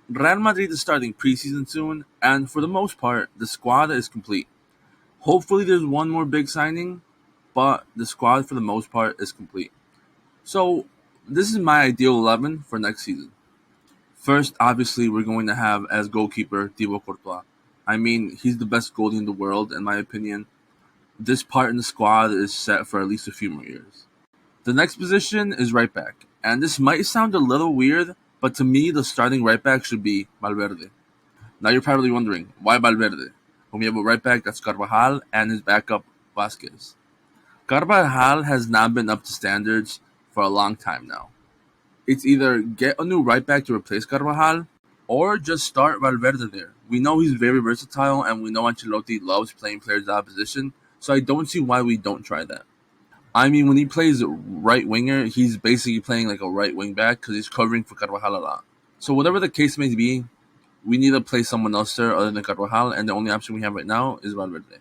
Real Madrid is starting preseason soon, and for the most part, the squad is complete. Hopefully, there's one more big signing, but the squad for the most part is complete. So, this is my ideal 11 for next season. First, obviously, we're going to have as goalkeeper Thibaut Courtois. I mean, he's the best goalie in the world, in my opinion. This part in the squad is set for at least a few more years. The next position is right back, and this might sound a little weird, but to me, the starting right back should be Valverde. Now you're probably wondering, why Valverde? When we have a right back that's Carvajal and his backup Vasquez. Carvajal has not been up to standards for a long time now. It's either get a new right back to replace Carvajal or just start Valverde there. We know he's very versatile and we know Ancelotti loves playing players out of position, so I don't see why we don't try that. I mean, when he plays right winger, he's basically playing like a right wing back because he's covering for Carvajal a lot. So whatever the case may be, we need to play someone else there other than Carvajal, and the only option we have right now is Valverde.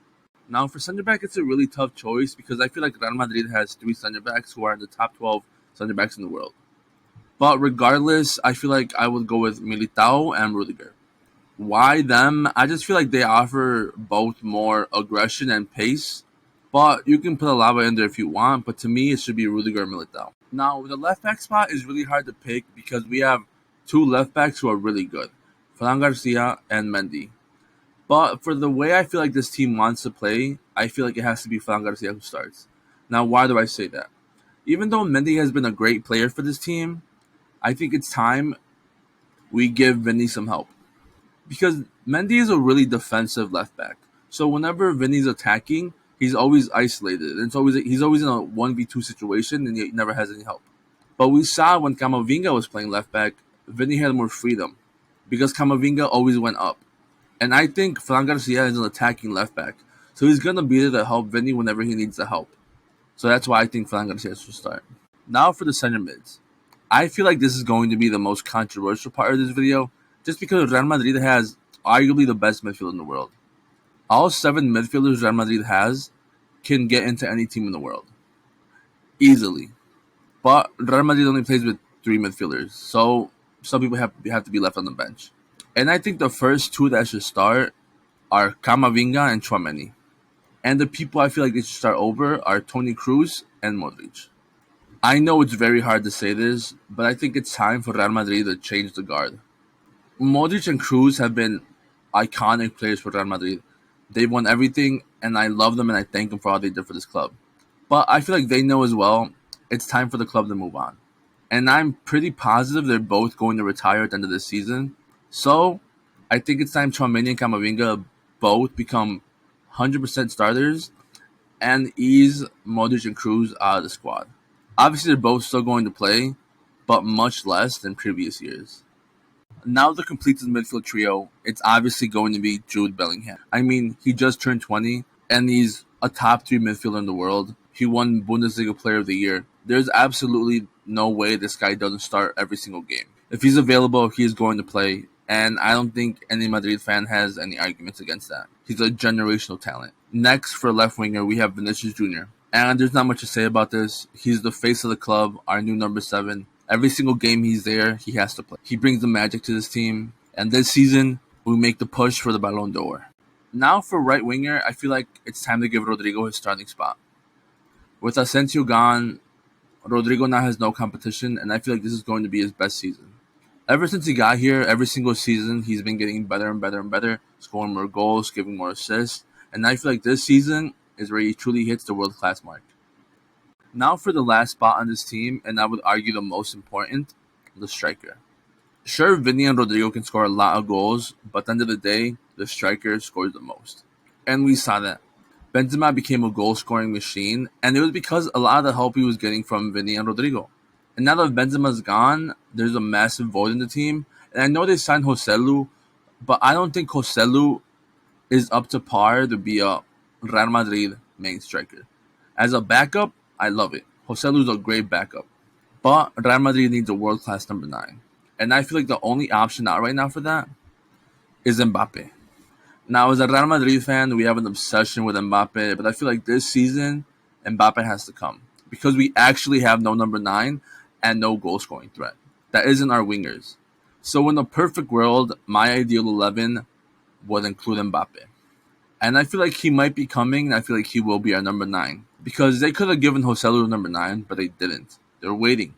Now, for center back, it's a really tough choice because I feel like Real Madrid has three center backs who are in the top 12 center backs in the world. But regardless, I feel like I would go with Militao and Rudiger. Why them? I just feel like they offer both more aggression and pace. But you can put Alaba in there if you want, but to me, it should be Rudiger and Militao. Now, the left back spot is really hard to pick because we have two left backs who are really good, Fran Garcia and Mendy. But for the way I feel like this team wants to play, I feel like it has to be Fran Garcia who starts. Now, why do I say that? Even though Mendy has been a great player for this team, I think it's time we give Vinny some help. Because Mendy is a really defensive left back. So whenever Vinny's attacking, he's always isolated. And he's always in a 1v2 situation and he never has any help. But we saw when Camavinga was playing left back, Vinny had more freedom because Camavinga always went up. And I think Fran Garcia is an attacking left back. So he's going to be there to help Vinny whenever he needs the help. So that's why I think Fran Garcia should start. Now for the center mids. I feel like this is going to be the most controversial part of this video just because Real Madrid has arguably the best midfield in the world. All 7 midfielders Real Madrid has can get into any team in the world. Easily. But Real Madrid only plays with 3 midfielders. So some people have to be left on the bench. And I think the first 2 that should start are Camavinga and Tchouaméni. And the people I feel like they should start over are Toni Kroos and Modric. I know it's very hard to say this, but I think it's time for Real Madrid to change the guard. Modric and Kroos have been iconic players for Real Madrid. They've won everything, and I love them and I thank them for all they did for this club. But I feel like they know as well it's time for the club to move on. And I'm pretty positive they're both going to retire at the end of this season. So I think it's time Tchouaméni and Camavinga both become 100% starters and ease Modric and Kroos out of the squad. Obviously, they're both still going to play, but much less than previous years. Now to complete this midfield trio, it's obviously going to be Jude Bellingham. I mean, he just turned 20, and he's a top 3 midfielder in the world. He won Bundesliga Player of the Year. There's absolutely no way this guy doesn't start every single game. If he's available, he is going to play, and I don't think any Madrid fan has any arguments against that. He's a generational talent. Next, for left winger, we have Vinicius Jr. And there's not much to say about this. He's the face of the club, our new number 7. Every single game he's there, he has to play. He brings the magic to this team. And this season, we make the push for the Ballon d'Or. Now for right winger, I feel like it's time to give Rodrigo his starting spot. With Asensio gone, Rodrigo now has no competition, and I feel like this is going to be his best season. Ever since he got here, every single season, he's been getting better and better and better, scoring more goals, giving more assists. And I feel like this season is where he truly hits the world-class mark. Now for the last spot on this team, and I would argue the most important, the striker. Sure, Vinny and Rodrigo can score a lot of goals, but at the end of the day, the striker scores the most. And we saw that. Benzema became a goal-scoring machine, and it was because a lot of the help he was getting from Vinny and Rodrigo. And now that Benzema's gone, there's a massive void in the team. And I know they signed Joselu, but I don't think Joselu is up to par to be a Real Madrid main striker. As a backup, I love it. Joselu's a great backup. But Real Madrid needs a world-class number 9. And I feel like the only option out right now for that is Mbappe. Now, as a Real Madrid fan, we have an obsession with Mbappe, but I feel like this season, Mbappe has to come. Because we actually have no number 9 and no goal-scoring threat. That isn't our wingers. So in a perfect world, my ideal 11 would include Mbappe. And I feel like he might be coming. I feel like he will be our number 9. Because they could have given Joselu number 9, but they didn't. They're waiting.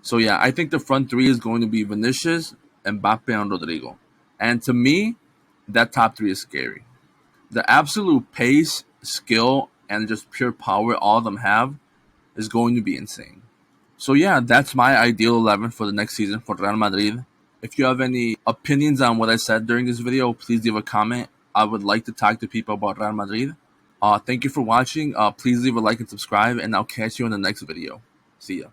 So yeah, I think the front 3 is going to be Vinicius, Mbappe, and Rodrigo. And to me, that top 3 is scary. The absolute pace, skill, and just pure power all of them have is going to be insane. So yeah, that's my ideal 11 for the next season for Real Madrid. If you have any opinions on what I said during this video, please leave a comment. I would like to talk to people about Real Madrid. Thank you for watching. Please leave a like and subscribe, and I'll catch you in the next video. See ya.